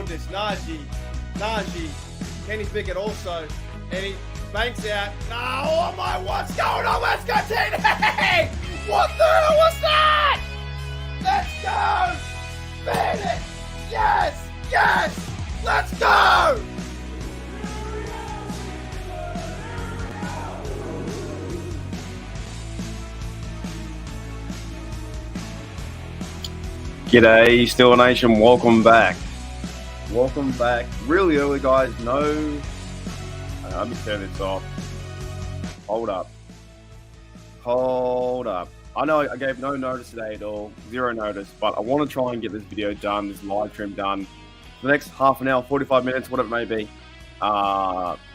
this. Najee, Kenny Pickett also, and he banks out. No, oh my, what's going on? Let's go, TD! What the hell was that? Let's go! Man it! Yes! Let's go! G'day, Steel Nation. Welcome back. Really early, guys. Let me turn this off. Hold up. I know I gave no notice today at all. Zero notice. But I want to try and get this video done, this live stream done, for the next half an hour, 45 minutes, whatever it may be.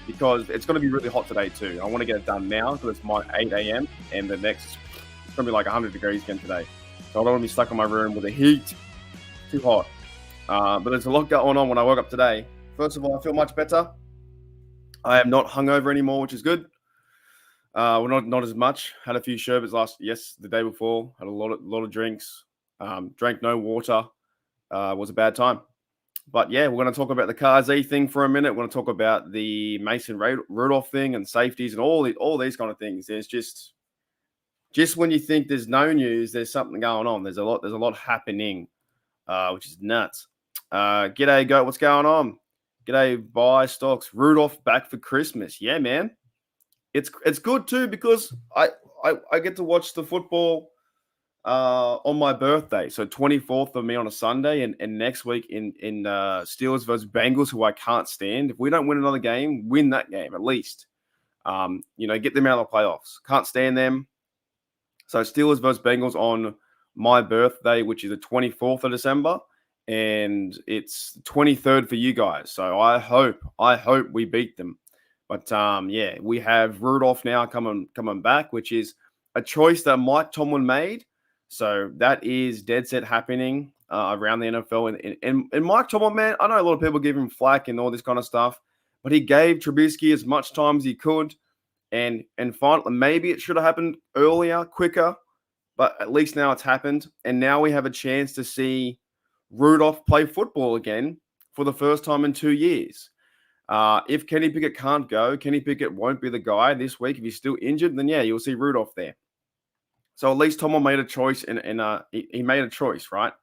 Because it's going to be really hot today too. I want to get it done now because it's my 8 a.m. and it's going to be like 100 degrees again today. So I don't want to be stuck in my room with the heat. Too hot. But there's a lot going on when I woke up today. First of all, I feel much better. I am not hungover anymore, which is good. Well, not as much. Had a few sherbets the day before. Had a lot of drinks. Drank no water. Was a bad time. But yeah, we're going to talk about the KZ thing for a minute. We're going to talk about the Mason Rudolph thing and safeties and all these kind of things. There's just when you think there's no news, there's something going on. There's a lot happening, which is nuts. G'day, Goat. What's going on? G'day, Buy Stocks. Rudolph back for Christmas. Yeah, man. It's good too because I get to watch the football on my birthday. So 24th of me on a Sunday, and next week in Steelers versus Bengals, who I can't stand. If we don't win another game, win that game at least. Get them out of the playoffs. Can't stand them. So Steelers versus Bengals on my birthday, which is the 24th of December, and it's the 23rd for you guys. So I hope we beat them. But we have Rudolph now coming back, which is a choice that Mike Tomlin made. So that is dead set happening around the NFL. And Mike Tomlin, man, I know a lot of people give him flack and all this kind of stuff, but he gave Trubisky as much time as he could. And finally, maybe it should have happened earlier, quicker, but at least now it's happened. And now we have a chance to see Rudolph play football again for the first time in 2 years. If Kenny Pickett can't go, Kenny Pickett won't be the guy this week. If he's still injured, then yeah, you'll see Rudolph there. So at least Tomlin made a choice, and he made a choice, right?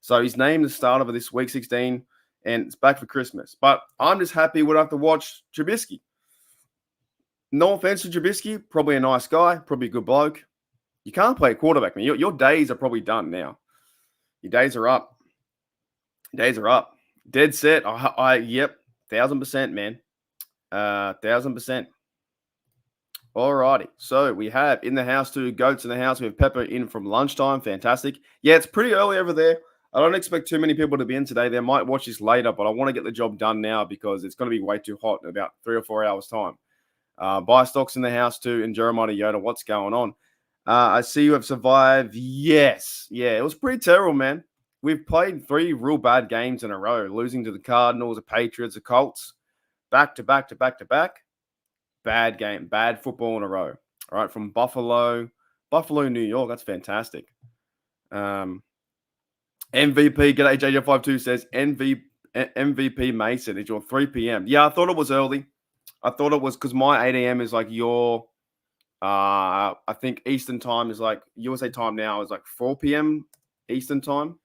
So he's named the starter of this week 16, and it's back for Christmas. But I'm just happy we don't have to watch Trubisky. No offense to Trubisky, probably a nice guy, probably a good bloke. You can't play a quarterback, man. Your days are probably done now. Your days are up. Dead set. Yep, 1,000%, man. 1,000%. Alrighty. So we have in the house 2 Goats in the house. We have Pepper in from lunchtime. Fantastic. Yeah, it's pretty early over there. I don't expect too many people to be in today. They might watch this later, but I want to get the job done now because it's going to be way too hot in about 3 or 4 hours' time. Buy Stocks in the house too, and Jeremiah Yoda. What's going on? I see you have survived. Yes. Yeah, it was pretty terrible, man. We've played 3 real bad games in a row, losing to the Cardinals, the Patriots, the Colts, back to back. Bad game, bad football in a row. All right, from Buffalo, New York. That's fantastic. MVP, g'day, JJ52 says MVP Mason is your 3 p.m. Yeah, I thought it was early. I thought it was because my 8 a.m. is like your, I think Eastern time is like, USA time now is like 4 p.m. Eastern time.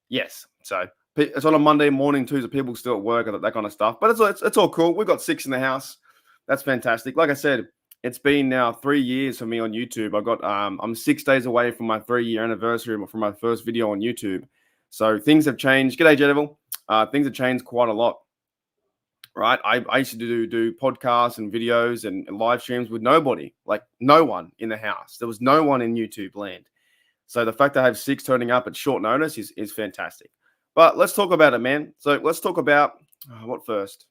Yes. So it's on a Monday morning too, so people still at work and that kind of stuff. But it's all cool. We've got 6 in the house. That's fantastic. Like I said, it's been now 3 years for me on YouTube. I'm 6 days away from my 3-year anniversary from my first video on YouTube. So things have changed. G'day, Jedevil. Things have changed quite a lot. Right, I used to do podcasts and videos and live streams with nobody, like no one in the house. There was no one in YouTube land. So the fact that I have 6 turning up at short notice is fantastic. But let's talk about it, man. So let's talk about what first?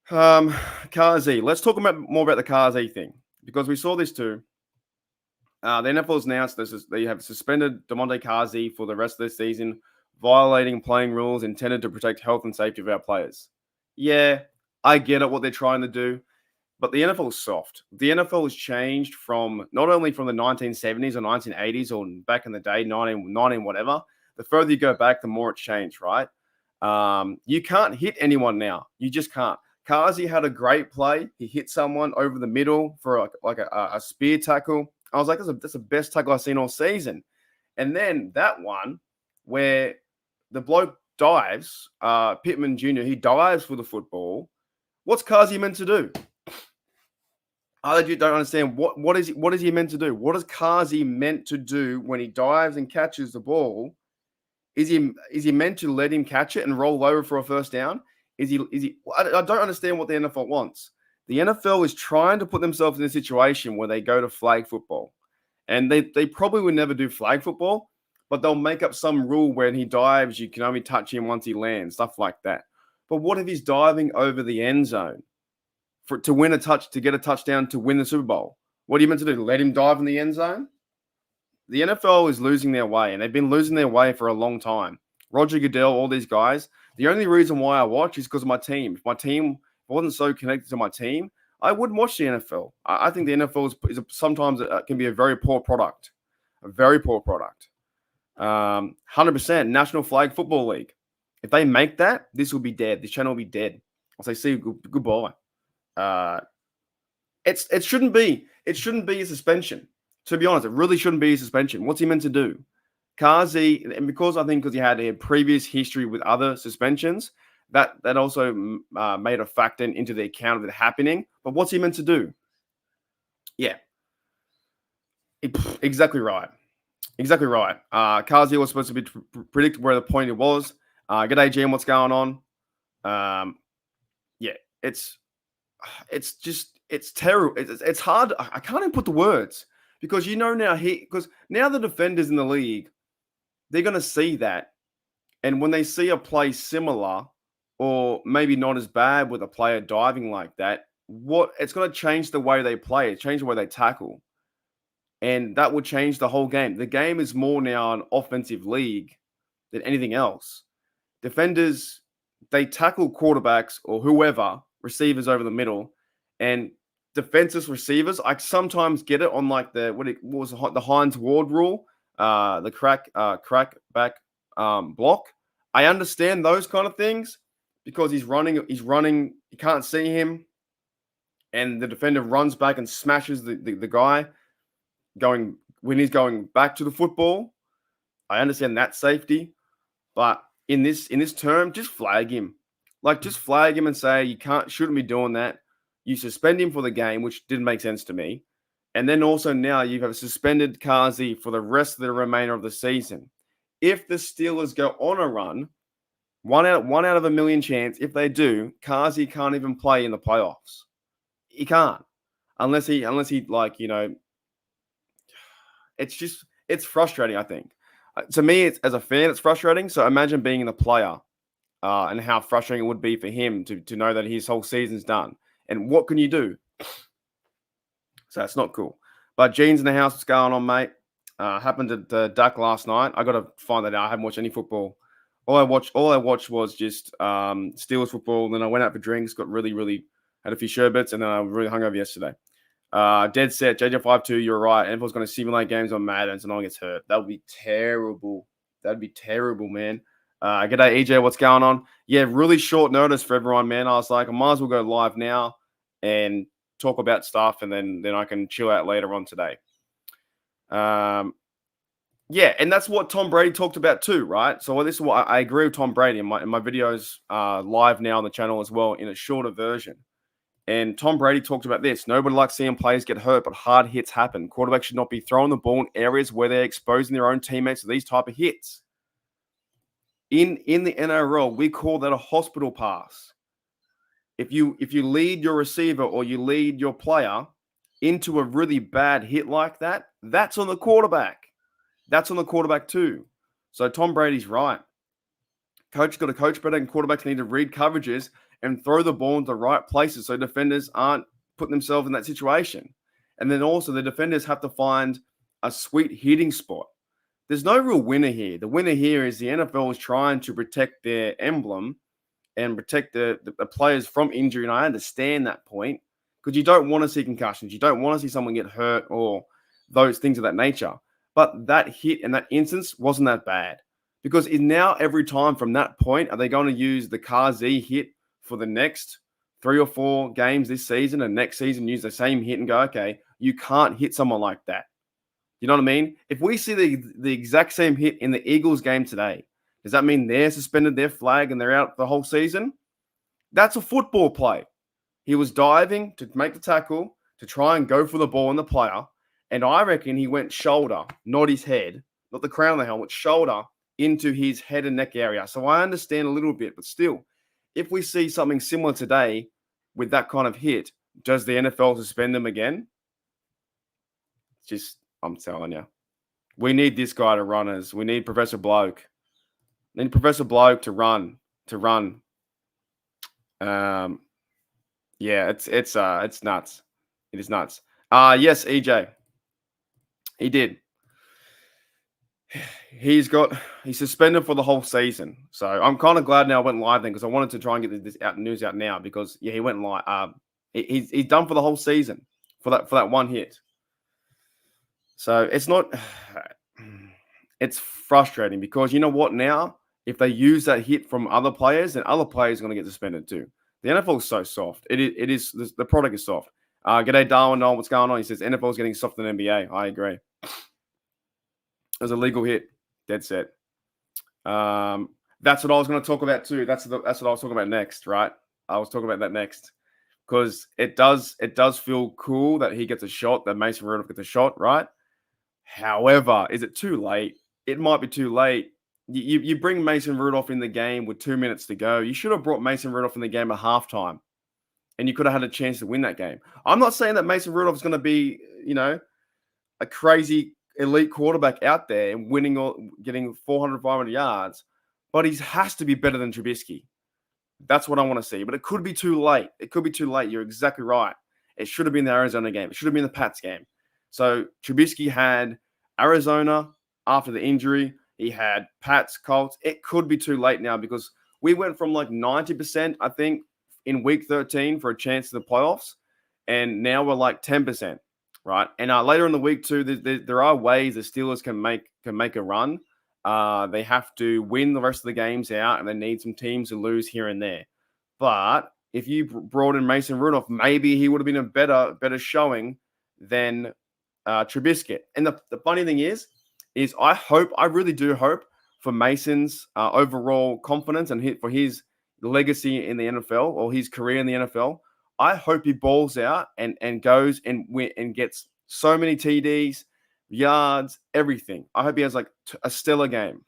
KZ. Let's talk more about the KZ thing because we saw this too. The NFL has announced they have suspended DeMonte KZ for the rest of the season, violating playing rules intended to protect health and safety of our players. Yeah, I get it, what they're trying to do, but the NFL is soft. The NFL has changed from not only from the 1970s or 1980s or back in the day, 19 whatever. The further you go back, the more it's changed, right? You can't hit anyone now. You just can't. Kazi had a great play. He hit someone over the middle for like a spear tackle. I was like, that's the best tackle I've seen all season. And then that one where the bloke dives, Pittman Jr., he dives for the football. What's Kazi meant to do? I legit don't understand what is he meant to do? What is Kazi meant to do when he dives and catches the ball? Is he meant to let him catch it and roll over for a first down? Is he? I don't understand what the NFL wants. The NFL is trying to put themselves in a situation where they go to flag football, and they probably would never do flag football, but they'll make up some rule when he dives, you can only touch him once he lands, stuff like that. But what if he's diving over the end zone to get a touchdown to win the Super Bowl? What are you meant to do? Let him dive in the end zone? The NFL is losing their way, and they've been losing their way for a long time. Roger Goodell, all these guys. The only reason why I watch is because of my team. If my team wasn't so connected to my team, I wouldn't watch the NFL. I think the NFL sometimes can be a very poor product. A very poor product. 100% National Flag Football League. If they make that, this will be dead. This channel will be dead. I'll say, see you, goodbye. It shouldn't be a suspension. To be honest, it really shouldn't be a suspension. What's he meant to do? Kazi, and because he had a previous history with other suspensions, that also made a factor into the account of it happening. But what's he meant to do? Yeah. Exactly right. Exactly right. Kazi was supposed to be predict where the point it was. G'day, GM, what's going on? Yeah, it's terrible. It's hard. I can't even put the words. Because now the defenders in the league, they're going to see that. And when they see a play similar or maybe not as bad with a player diving like that, it's going to change the way they play. It change the way they tackle. And that will change the whole game. The game is more now an offensive league than anything else. Defenders, they tackle quarterbacks or whoever, receivers over the middle, and defensive receivers, I sometimes get it on like the Hines Ward rule, the crack back block. I understand those kind of things because he's running, you can't see him, and the defender runs back and smashes the guy when he's going back to the football. I understand that safety, but in this term, just flag him. Just flag him and say shouldn't be doing that. You suspend him for the game, which didn't make sense to me. And then also now you have suspended Kazi for the rest of the remainder of the season. If the Steelers go on a run, one out of a million chance, if they do, Kazi can't even play in the playoffs. He can't. Unless he it's frustrating, I think. To me, as a fan, it's frustrating. So imagine being the player and how frustrating it would be for him to know that his whole season's done. And what can you do? So that's not cool. But Gene's in the house. What's going on, mate? Happened at the Duck last night. I got to find that out. I haven't watched any football. All I watched was just Steelers football. Then I went out for drinks, got really had a few sherbets, and then I was really hungover yesterday. Dead set. JJ52, you're right. NFL's going to simulate games on Madden so no one gets hurt. That would be terrible. That'd be terrible, man. G'day, EJ. What's going on? Yeah, really short notice for everyone, man. I was like, I might as well go live now and talk about stuff, and then I can chill out later on today. Yeah, and that's what Tom Brady talked about too, right? So this is what I agree with Tom Brady in my videos live now on the channel as well in a shorter version. And Tom Brady talked about this. Nobody likes seeing players get hurt, but hard hits happen. Quarterbacks should not be throwing the ball in areas where they're exposing their own teammates to these type of hits. In the NRL, we call that a hospital pass. If you lead your receiver or you lead your player into a really bad hit like that, that's on the quarterback. That's on the quarterback too. So Tom Brady's right. Coach got to coach better, and quarterbacks need to read coverages and throw the ball into the right places so defenders aren't putting themselves in that situation. And then also the defenders have to find a sweet hitting spot. There's no real winner here. The winner here is the NFL is trying to protect their emblem and protect the players from injury. And I understand that point because you don't want to see concussions. You don't want to see someone get hurt or those things of that nature. But that hit and that instance wasn't that bad. Because now every time from that point, are they going to use the Kazi hit for the next 3 or 4 games this season, and next season use the same hit and go, okay, you can't hit someone like that? You know what I mean? If we see the exact same hit in the Eagles game today, does that mean they're suspended their flag and they're out the whole season? That's a football play. He was diving to make the tackle to try and go for the ball in the player, and I reckon he went shoulder, not his head, not the crown of the helmet, shoulder into his head and neck area. So I understand a little bit, but still, if we see something similar today with that kind of hit, does the NFL suspend him again? Just, I'm telling you, we need this guy to run us. We need Professor Bloke. We need Professor Bloke to run. Yeah, it's nuts. It is nuts. Yes, EJ. He did. He's suspended for the whole season. So I'm kind of glad now I went live then, because I wanted to try and get this news out now, because he went live. He's done for the whole season for that one hit. So it's not. It's frustrating, because you know what now? If they use that hit from other players, then other players are going to get suspended too. The NFL is so soft. It is the product is soft. G'day, Darwin. Know what's going on? He says NFL is getting softer than NBA. I agree. It was a legal hit. Dead set. That's what I was going to talk about too. That's what I was talking about next, right? I was talking about that next, because it does feel cool that he gets a shot, that Mason Rudolph gets a shot, right? However, is it too late? It might be too late. You bring Mason Rudolph in the game with 2 minutes to go. You should have brought Mason Rudolph in the game at halftime, and you could have had a chance to win that game. I'm not saying that Mason Rudolph is going to be, a crazy elite quarterback out there and winning or getting 400, 500 yards, but he has to be better than Trubisky. That's what I want to see. But it could be too late. You're exactly right. It should have been the Arizona game. It should have been the Pats game. So Trubisky had Arizona after the injury. He had Pats, Colts. It could be too late now, because we went from like 90%, I think, in week 13 for a chance to the playoffs, and now we're like 10%, right? And later in the week too, there are ways the Steelers can make a run. They have to win the rest of the games out, and they need some teams to lose here and there. But if you brought in Mason Rudolph, maybe he would have been a better showing than Trubisky. And the funny thing is I really do hope for Mason's overall confidence and for his legacy in the NFL, or his career in the NFL. I hope he balls out and goes and gets so many TDs, yards, everything. I hope he has like a stellar game.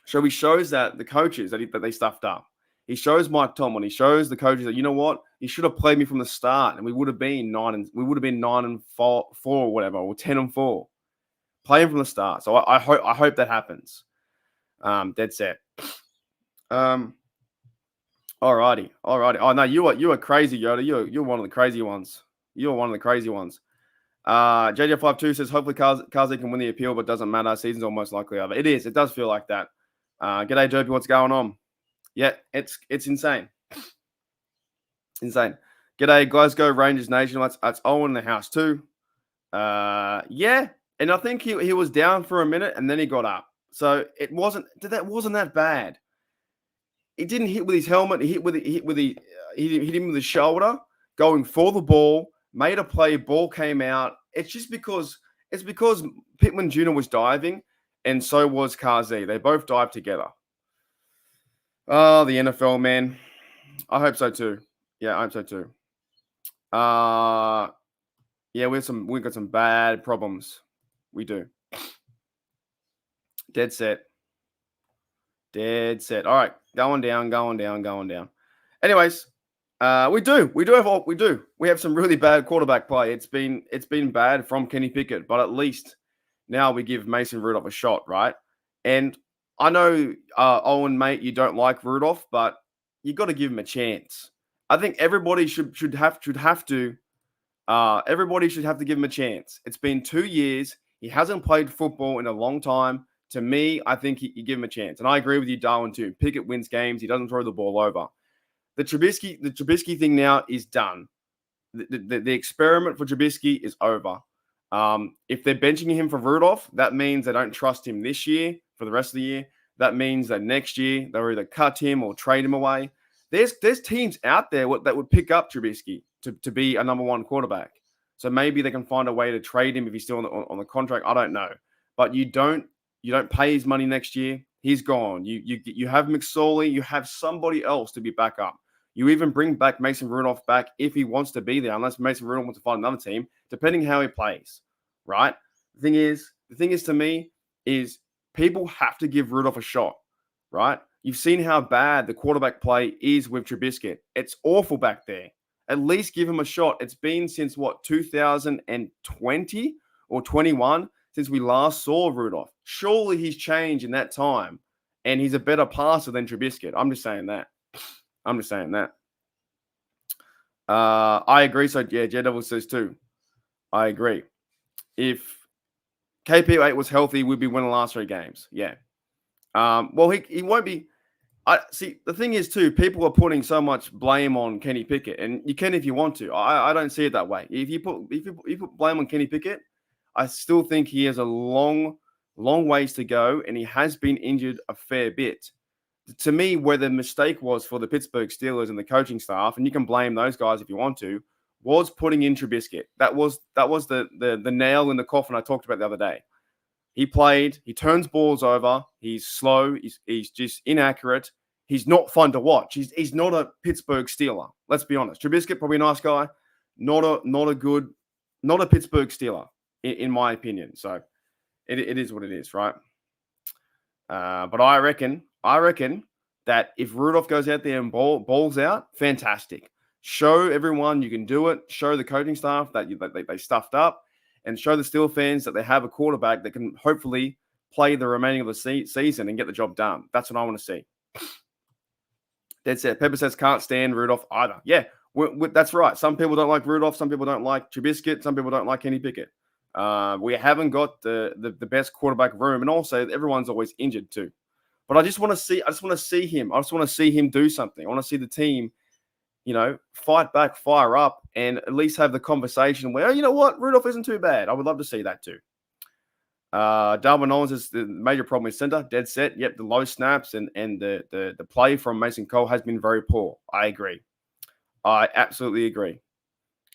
So he shows that the coaches that they stuffed up. He shows Mike Tomlin. He shows the coaches that, you know what, he should have played me from the start, and we would have been 9-4 or whatever, or 10-4. Play him from the start. So I hope that happens. Dead set. Alrighty. Oh no, you are crazy, Yoda. You're one of the crazy ones. JJ52 says hopefully Kazi can win the appeal, but doesn't matter. Season's almost likely over. It is. It does feel like that. G'day, Dopey. What's going on? Yeah, it's insane. Insane. G'day, Glasgow Rangers Nation. That's Owen in the house too. Yeah. And I think he was down for a minute, and then he got up. So it wasn't that bad. He didn't hit with his helmet. He hit him with his shoulder, going for the ball, made a play. Ball came out. It's because Pittman Jr. was diving, and so was Kazi. They both dived together. Oh, the NFL, man. I hope so too. Yeah, I hope so too. Yeah, we've got some bad problems. We do. Dead set. All right, going down. Anyways, we do. We have some really bad quarterback play. It's been bad from Kenny Pickett, but at least now we give Mason Rudolph a shot, right? And I know, Owen, mate, you don't like Rudolph, but you got to give him a chance. I think everybody should have to give him a chance. It's been 2 years. He hasn't played football in a long time. To me, I think you give him a chance. And I agree with you, Darwin, too. Pickett wins games. He doesn't throw the ball over. The Trubisky thing now is done. The experiment for Trubisky is over. If they're benching him for Rudolph, that means they don't trust him this year for the rest of the year. that means that next year they'll either cut him or trade him away. There's teams out there that would pick up Trubisky to be a number one quarterback. So maybe they can find a way to trade him if he's still on the contract. I don't know, but you don't pay his money next year. He's gone. You have McSorley. You have somebody else to be back up. You even bring back Mason Rudolph back if he wants to be there, unless Mason Rudolph wants to find another team, depending how he plays. Right? The thing is to me is people have to give Rudolph a shot. Right? You've seen how bad the quarterback play is with Trubisky. It's awful back there. At least give him a shot. It's been since 2020 or 21 since we last saw Rudolph. Surely he's changed in that time, and he's a better passer than Trubisky. I'm just saying that. I agree. So yeah, J-Devil says too. I agree. If KP8 was healthy, we'd be winning the last 3 games. Yeah. Well, he won't be. I see. The thing is, too, people are putting so much blame on Kenny Pickett, and you can if you want to. I don't see it that way. If you put blame on Kenny Pickett, I still think he has a long ways to go, and he has been injured a fair bit. To me, where the mistake was for the Pittsburgh Steelers and the coaching staff, and you can blame those guys if you want to, was putting in Trubisky. That was the nail in the coffin I talked about the other day. He played. He turns balls over. He's slow. He's just inaccurate. He's not fun to watch. He's not a Pittsburgh Steeler. Let's be honest. Trubisky, probably a nice guy. Not a Pittsburgh Steeler, in my opinion. So it is what it is, right? But I reckon that if Rudolph goes out there and balls out, fantastic. Show everyone you can do it. Show the coaching staff that they stuffed up. And show the Steel fans that they have a quarterback that can hopefully play the remaining of the season and get the job done. That's what I want to see. That's it. Pepper says can't stand Rudolph either. Yeah, that's right. Some people don't like Rudolph. Some people don't like Trubisky. Some people don't like Kenny Pickett. We haven't got the best quarterback room, and also everyone's always injured too. But I just want to see him. I just want to see him do something. I want to see the team, fight back, fire up, and at least have the conversation where, you know what, Rudolph isn't too bad. I would love to see that too. Darwin Owens is the major problem with center, dead set. Yep, the low snaps and the play from Mason Cole has been very poor. I agree. I absolutely agree.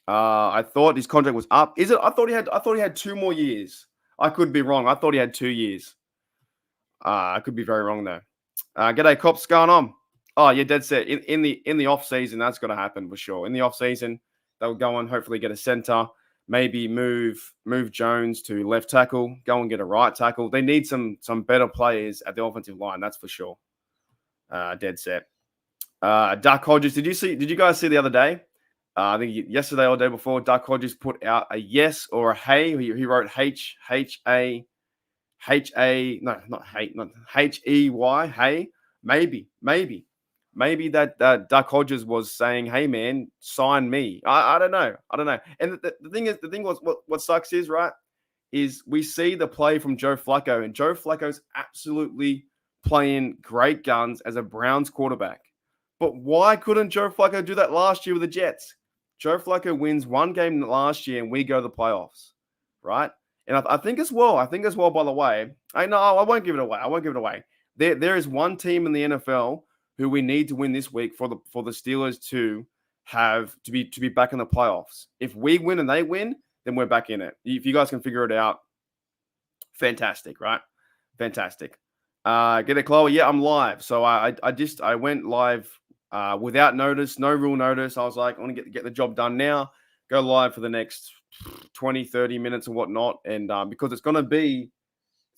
I thought his contract was up. Is it? I thought he had 2 more years. I could be wrong. I thought he had 2 years. I could be very wrong though. G'day, cops. Going on? Oh, yeah, dead set. In the off season, that's going to happen for sure. In the off season, they'll go and hopefully get a center. Maybe move Jones to left tackle. Go and get a right tackle. They need some better players at the offensive line. That's for sure. Dead set. Duck Hodges. Did you guys see the other day? I think yesterday or the day before, Duck Hodges put out a yes or a hey. He wrote H-A. No, not hate. Not H-E-Y. Hey. Maybe that Duck Hodges was saying, "Hey man, sign me." I don't know. And the thing was, what sucks is, right, is we see the play from Joe Flacco, and Joe Flacco's absolutely playing great guns as a Browns quarterback. But why couldn't Joe Flacco do that last year with the Jets? Joe Flacco wins 1 game last year, and we go to the playoffs, right? And I think as well. By the way, I won't give it away. There is one team in the NFL who we need to win this week for the Steelers to be back in the playoffs. If we win and they win, then we're back in it. If you guys can figure it out, fantastic, right? Fantastic. Get it, Chloe? Yeah, I'm live. So I went live without notice, no real notice. I was like, I want to get the job done now. Go live for the next 20, 30 minutes and whatnot. And because it's gonna be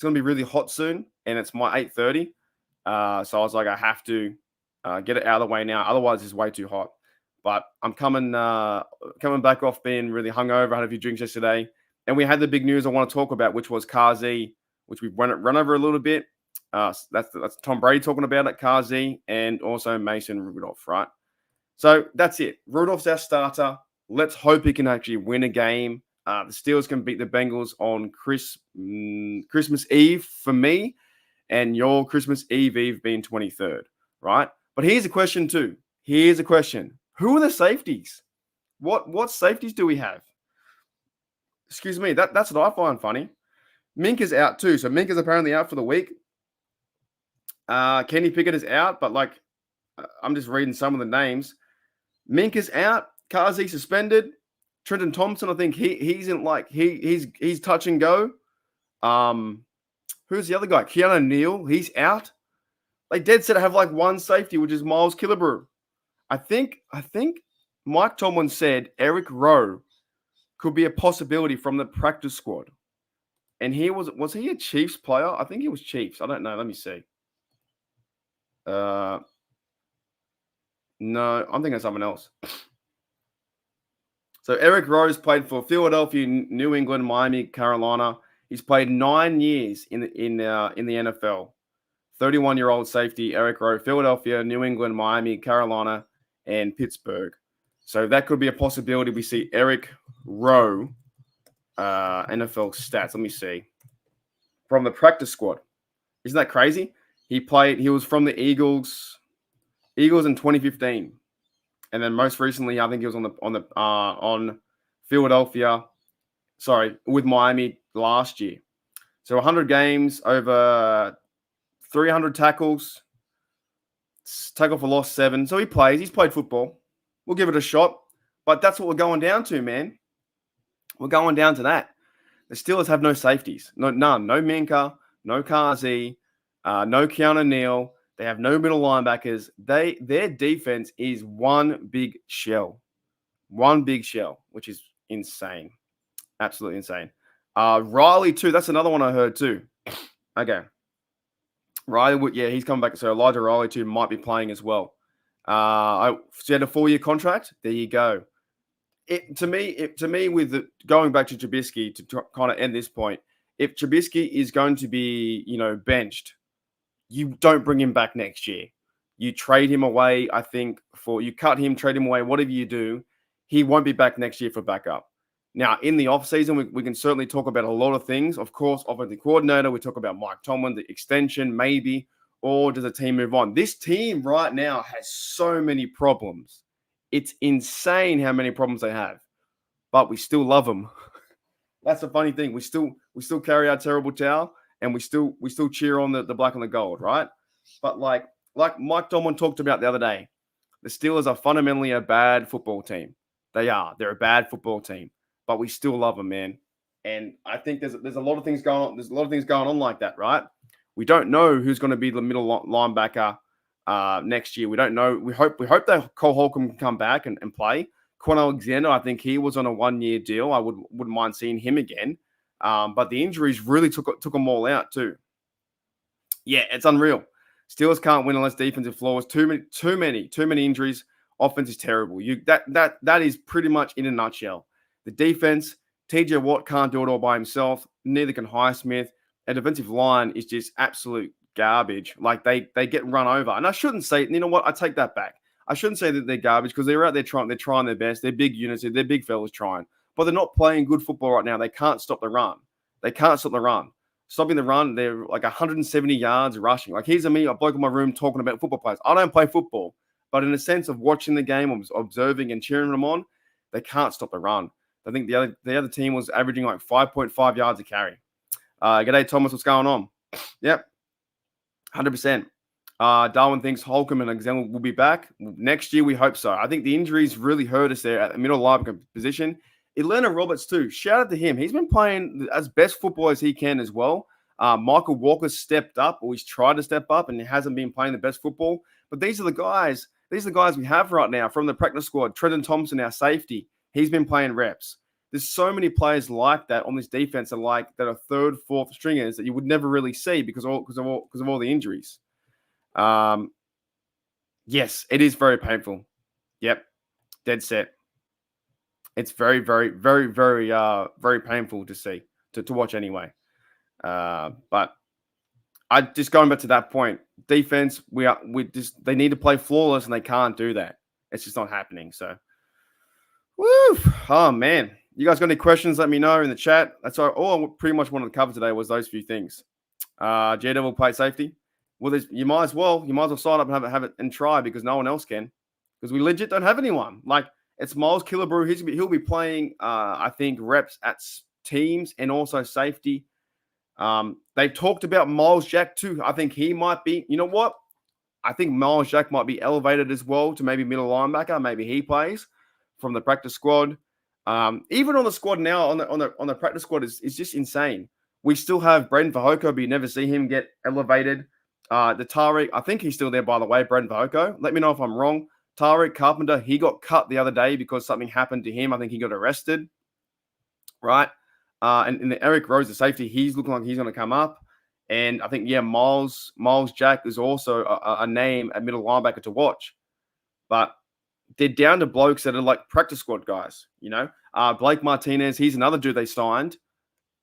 really hot soon, and it's my 8:30. So I was like, I have to get it out of the way now. Otherwise, it's way too hot. But I'm coming back off being really hungover. I had a few drinks yesterday. And we had the big news I want to talk about, which was Kazi, which we've run over a little bit. That's Tom Brady talking about it, Kazi, and also Mason Rudolph, right? So that's it. Rudolph's our starter. Let's hope he can actually win a game. The Steelers can beat the Bengals on Christmas Eve for me, and your Christmas Eve being 23rd, right? But here's a question too. Who are the safeties? What safeties do we have? Excuse me. That's what I find funny. Mink is out too. So Mink is apparently out for the week. Kenny Pickett is out, but like I'm just reading some of the names. Minka's out. Kazi suspended. Trenton Thompson, I think he's in like he's touch and go. Who's the other guy? Keanu Neal, he's out. They dead set have like one safety, which is Miles Killebrew. I think Mike Tomlin said Eric Rowe could be a possibility from the practice squad. And he was he a Chiefs player? I think he was Chiefs. I don't know. Let me see. No, I'm thinking of someone else. So Eric Rose played for Philadelphia, New England, Miami, Carolina. He's played 9 years in the NFL. 31-year-old safety Eric Rowe, Philadelphia, New England, Miami, Carolina, and Pittsburgh. So that could be a possibility. We see Eric Rowe, NFL stats. Let me see. From the practice squad. Isn't that crazy? He was from the Eagles in 2015. And then most recently, I think he was on Philadelphia, with Miami last year. So 100 games, over 300 tackles, tackle for loss 7. So he plays. He's played football. We'll give it a shot. But that's what we're going down to, man. We're going down to that. The Steelers have no safeties. None. No Minka, no Kazi, no Keanu Neal. They have no middle linebackers. Their defense is one big shell. One big shell, which is insane. Absolutely insane. Riley, too. That's another one I heard, too. Okay. Riley, yeah, he's coming back. So Elijah Riley, too, might be playing as well. So he had a 4-year contract. There you go. To me, with going back to Trubisky to kind of end this point, if Trubisky is going to be, benched, you don't bring him back next year. You trade him away, I think, you cut him, trade him away, whatever you do, he won't be back next year for backup. Now, in the offseason, we can certainly talk about a lot of things. Of course, offensive coordinator, we talk about Mike Tomlin, the extension, maybe, or does the team move on? This team right now has so many problems. It's insane how many problems they have, but we still love them. That's the funny thing. We still carry our terrible towel, and we still cheer on the black and the gold, right? But like Mike Tomlin talked about the other day, the Steelers are fundamentally a bad football team. They're a bad football team, but we still love them, man. And I think there's a lot of things going on. There's a lot of things going on like that, right? We don't know who's going to be the middle linebacker next year. We don't know. We hope that Cole Holcomb can come back and play. Quan Alexander, I think he was on a 1-year deal. I wouldn't mind seeing him again. But the injuries really took them all out too. Yeah, it's unreal. Steelers can't win unless defensive flaws. Too many injuries. Offense is terrible. That is pretty much in a nutshell. The defense, TJ Watt can't do it all by himself. Neither can Highsmith. And defensive line is just absolute garbage. Like they get run over. And I shouldn't say, you know what? I take that back. I shouldn't say that they're garbage because they're out there trying their best. They're big units. They're big fellas trying. But they're not playing good football right now. They can't stop the run. Stopping the run, they're like 170 yards rushing. Like here's a bloke in my room talking about football players. I don't play football. But in a sense of watching the game, observing and cheering them on, they can't stop the run. I think the other team was averaging like 5.5 yards a carry. G'day, Thomas. What's going on? Yep. 100%. Darwin thinks Holcomb and Alexander will be back. Next year, we hope so. I think the injuries really hurt us there at the middle linebacker position. Atlanta Roberts, too. Shout out to him. He's been playing as best football as he can as well. Michael Walker stepped up, or he's tried to step up, and he hasn't been playing the best football. But these are the guys we have right now from the practice squad. Trenton Thompson, our safety, he's been playing reps. There's so many players like that on this defense that are third, fourth stringers that you would never really see because of all the injuries. Yes, it is very painful. Yep, dead set. It's very, very, very, very, very painful to see, to watch anyway. But I just going back to that point, defense, they need to play flawless and they can't do that. It's just not happening. So, woo! Oh man, you guys got any questions? Let me know in the chat. That's all I pretty much wanted to cover today was those few things. Jada will play safety. Well, you might as well sign up and have it and try because no one else can. Because we legit don't have anyone. Like it's Miles Killebrew. He'll be playing. I think reps at teams and also safety. They've talked about Miles Jack too. I think he might be, you know what? I think Miles Jack might be elevated as well to maybe middle linebacker. Maybe he plays from the practice squad. Even on the squad now, on the practice squad is just insane. We still have Brendan Fahoko, but you never see him get elevated. The Tariq, I think he's still there, by the way, Brendan Fahoko. Let me know if I'm wrong. Tariq Carpenter, he got cut the other day because something happened to him. I think he got arrested, right? And Eric Rose, the safety, he's looking like he's going to come up. And I think, Miles Jack is also a name at middle linebacker to watch. But they're down to blokes that are like practice squad guys, Blake Martinez, he's another dude they signed,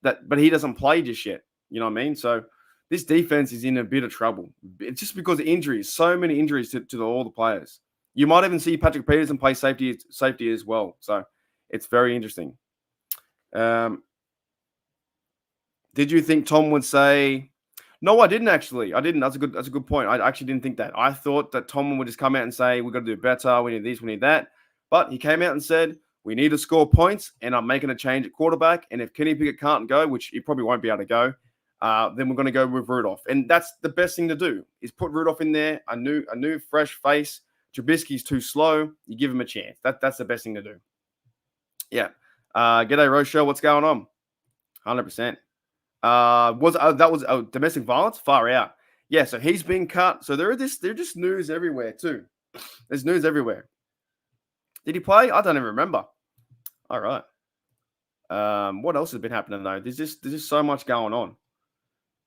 but he doesn't play just yet. You know what I mean? So this defense is in a bit of trouble. It's just because of injuries, so many injuries to all the players. You might even see Patrick Peterson play safety as well. So it's very interesting. Did you think Tom would say? No, I didn't actually. I didn't. That's a good point. I actually didn't think that. I thought that Tom would just come out and say, we've got to do better. We need this, we need that. But he came out and said, we need to score points, and I'm making a change at quarterback. And if Kenny Pickett can't go, which he probably won't be able to go, then we're going to go with Rudolph. And that's the best thing to do, is put Rudolph in there, a new fresh face. Trubisky's too slow. You give him a chance. That's the best thing to do. Yeah. G'day, Rochelle. What's going on? 100%. That was domestic violence? Far out. Yeah, so he's been cut. So they're just news everywhere too. There's news everywhere. Did he play? I don't even remember. All right. What else has been happening though? There's just so much going on.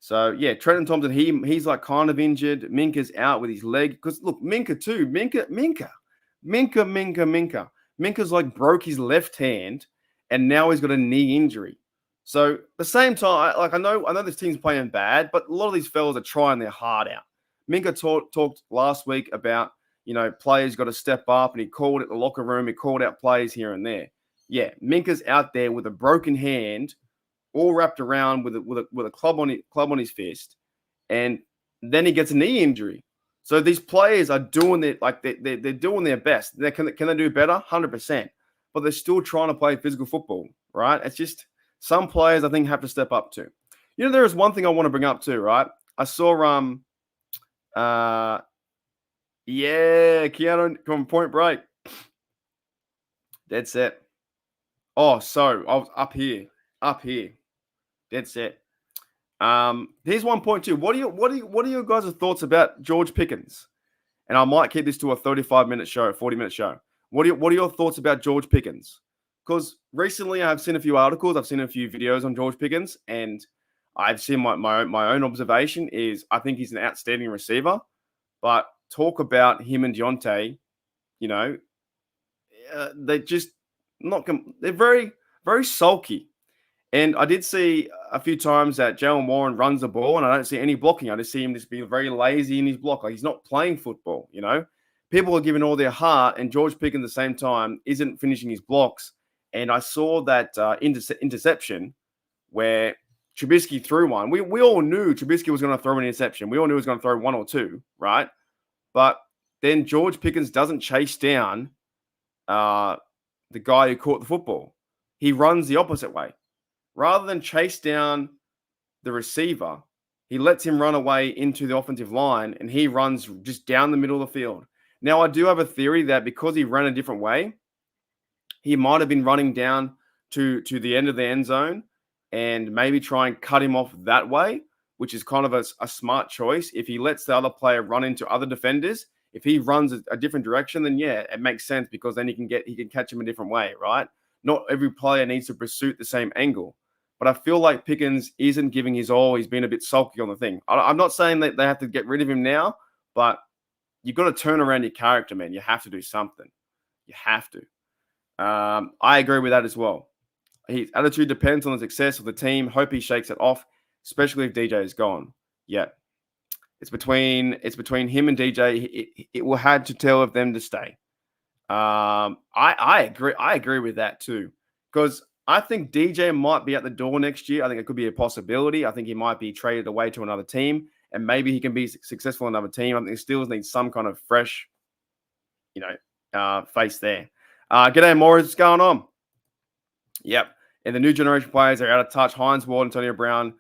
So yeah, Trenton Thompson, he's like kind of injured. Minka's out with his leg. Because look, Minka too. Minka's like broke his left hand, and now he's got a knee injury. So at the same time, I know this team's playing bad, but a lot of these fellas are trying their heart out. Minka talked last week about, players got to step up, and he called it the locker room. He called out players here and there. Yeah, Minka's out there with a broken hand, all wrapped around with a club on his fist, and then he gets a knee injury. So these players are doing they're doing their best. Can they do better? 100%. But they're still trying to play physical football, right? It's just some players I think have to step up too. There is one thing I want to bring up too, right? I saw Keanu from Point Break. Dead set. Oh, so I was up here. Dead set. Here's one point too. What are your guys' thoughts about George Pickens? And I might keep this to a 35-minute show, 40-minute show. What are your thoughts about George Pickens? Because recently I've seen a few articles, I've seen a few videos on George Pickens, and I've seen my own observation is I think he's an outstanding receiver. But talk about him and Deontay, they're just they're very, very sulky. And I did see a few times that Jalen Warren runs the ball, and I don't see any blocking. I just see him just being very lazy in his block. Like he's not playing football, People are giving all their heart, and George Pickens at the same time isn't finishing his blocks. And I saw that interception where Trubisky threw one. We all knew Trubisky was going to throw an interception. We all knew he was going to throw one or two, right? But then George Pickens doesn't chase down the guy who caught the football. He runs the opposite way. Rather than chase down the receiver, he lets him run away into the offensive line, and he runs just down the middle of the field. Now, I do have a theory that because he ran a different way, he might have been running down to the end of the end zone and maybe try and cut him off that way, which is kind of a smart choice. If he lets the other player run into other defenders, if he runs a different direction, then yeah, it makes sense because then he can catch him a different way, right? Not every player needs to pursue the same angle. But I feel like Pickens isn't giving his all. He's been a bit sulky on the thing. I'm not saying that they have to get rid of him now, but you've got to turn around your character, man. You have to do something. You have to. I agree with that as well. His attitude depends on the success of the team. Hope he shakes it off, especially if DJ is gone. Yeah. It's between him and DJ. It will have to tell of them to stay. I agree with that too. Because I think DJ might be at the door next year. I think it could be a possibility. I think he might be traded away to another team, and maybe he can be successful in another team. I think the Steelers need some kind of fresh, face there. G'day, Morris. What's going on? Yep. And the new generation players are out of touch. Hines Ward, Antonio Brown,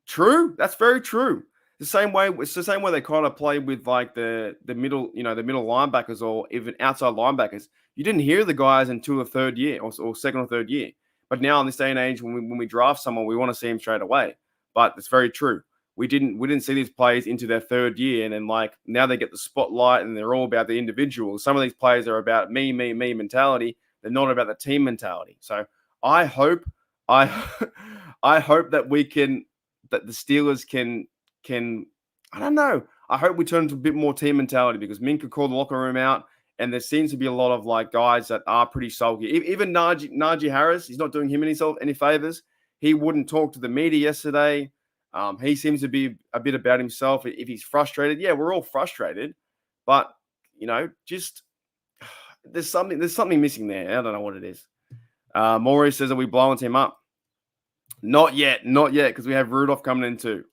True. That's very true. It's the same way they kind of play with like the middle, the middle linebackers or even outside linebackers. You didn't hear the guys until the third year or second or third year. But now in this day and age, when we draft someone, we want to see him straight away. But it's very true. We didn't see these players into their third year, and then like now they get the spotlight, and they're all about the individual. Some of these players are about me, me, me mentality. They're not about the team mentality. So I hope, I, I hope that the Steelers can I don't know. I hope we turn into a bit more team mentality because Minka called the locker room out, and there seems to be a lot of like guys that are pretty sulky. Even Najee Harris, he's not doing him any favors. He wouldn't talk to the media yesterday. He seems to be a bit about himself. If he's frustrated, yeah, we're all frustrated, but just there's something missing there. I don't know what it is. Maury says, "Are we blowing him up?" Not yet, because we have Rudolph coming in too.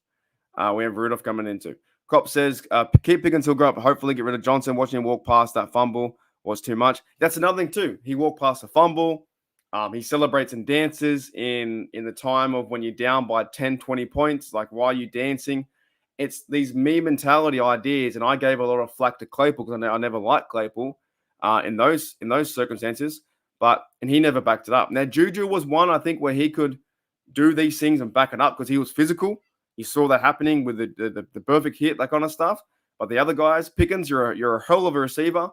Cop says, keep picking until go up. Hopefully get rid of Johnson. Watching him walk past that fumble was too much. That's another thing too. He walked past a fumble. He celebrates and dances in the time of when you're down by 10, 20 points. Like, why are you dancing? It's these me mentality ideas. And I gave a lot of flack to Claypool because I never liked Claypool in those circumstances. And he never backed it up. Now, Juju was one, I think, where he could do these things and back it up because he was physical. You saw that happening with the perfect hit, that kind of stuff. But the other guys, Pickens, you're a hell of a receiver.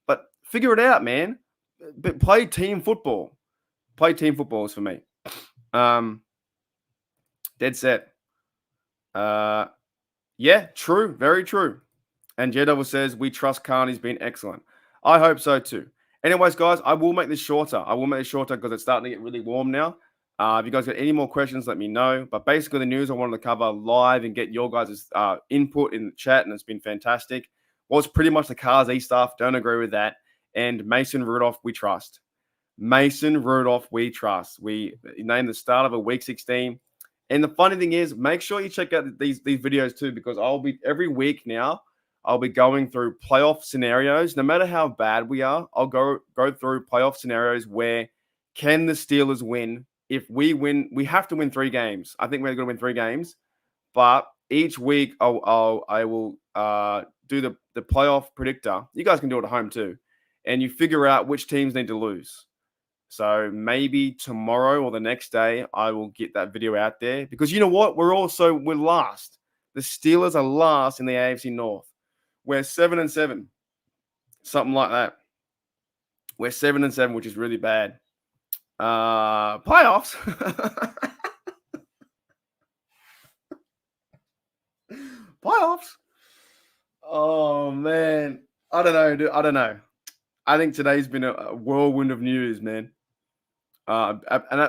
But figure it out, man. But play team football. Play team football is for me. Dead set. Yeah, true. Very true. And Jeddah says, we trust Khan. He's been excellent. I hope so too. Anyways, guys, I will make this shorter. Because it's starting to get really warm now. If you guys got any more questions, let me know. But basically, the news I wanted to cover live and get your guys' input in the chat, and it's been fantastic, was pretty much the Kazi stuff. Don't agree with that. And Mason Rudolph, we trust. Mason Rudolph, we trust. We named the start of a Week 16. And the funny thing is, make sure you check out these videos too, because every week now, I'll be going through playoff scenarios. No matter how bad we are, I'll go through playoff scenarios where can the Steelers win? If we win, we have to win 3 games. I think we're going to win 3 games. But each week, I will do the playoff predictor. You guys can do it at home too. And you figure out which teams need to lose. So maybe tomorrow or the next day, I will get that video out there. Because you know what? We're last. The Steelers are last in the AFC North. We're 7-7. Something like that. We're 7-7, which is really bad. Playoffs. Playoffs. Oh man, I don't know, dude. I don't know. I think today's been a whirlwind of news, man. An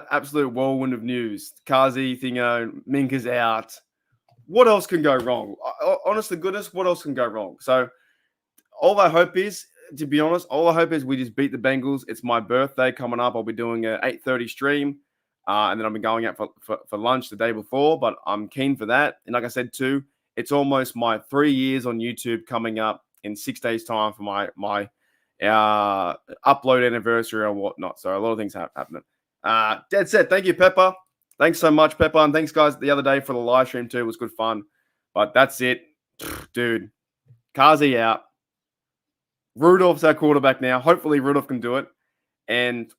absolute whirlwind of news. Kazi, Thingo, Minka's out. What else can go wrong? Honest to goodness, what else can go wrong? So all I hope is, to be honest, we just beat the Bengals. It's my birthday coming up. I'll be doing an 8:30 stream, and then I'll be going out for lunch the day before, but I'm keen for that. And like I said, too, it's almost my 3 years on YouTube coming up in 6 days' time for my upload anniversary or whatnot. So a lot of things happening. Dead set. Thank you, Pepper. Thanks so much, Pepper. And thanks, guys, the other day for the live stream, too. It was good fun. But that's it. Dude, Kazi out. Rudolph's our quarterback now. Hopefully, Rudolph can do it. And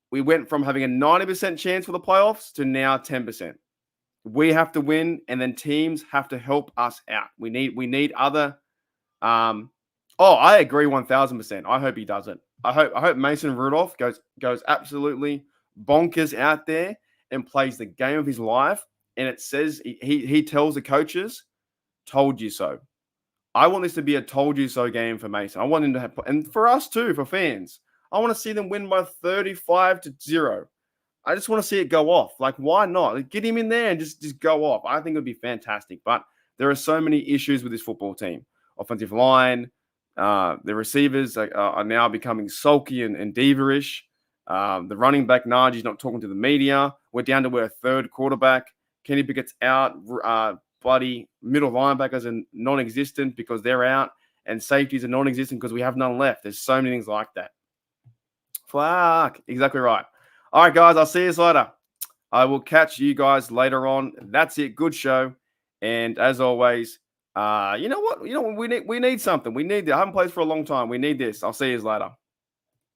we went from having a 90% chance for the playoffs to now 10%. We have to win, and then teams have to help us out. We need other. I agree 1,000%. I hope he does it. I hope Mason Rudolph goes absolutely bonkers out there and plays the game of his life. And it says he tells the coaches, "Told you so." I want this to be a told you so game for Mason. I want him to have, and for us too, for fans. I want to see them win by 35-0. I just want to see it go off. Like, why not? Like, get him in there and just go off. I think it would be fantastic. But there are so many issues with this football team. Offensive line, the receivers are now becoming sulky and diva-ish. The running back, Najee's not talking to the media. We're down to our 3rd quarterback. Kenny Pickett's out. Bloody middle linebackers are non-existent because they're out, and safeties are non-existent because we have none left. There's so many things like that. Fuck. Exactly right. All right, guys. I'll see you later. I will catch you guys later on. That's it. Good show. And as always, you know what? We need something. We need. I haven't played for a long time. We need this. I'll see you later.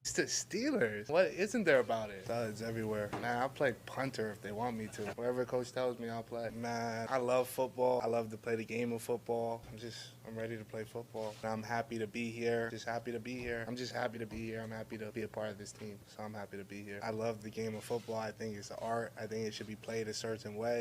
It's the Steelers. What isn't there about it? Studs everywhere. Man, I'll play punter if they want me to. Whatever coach tells me, I'll play. Man, I love football. I love to play the game of football. I'm ready to play football. And I'm happy to be here. Just happy to be here. I'm just happy to be here. I'm happy to be a part of this team. So I'm happy to be here. I love the game of football. I think it's art. I think it should be played a certain way.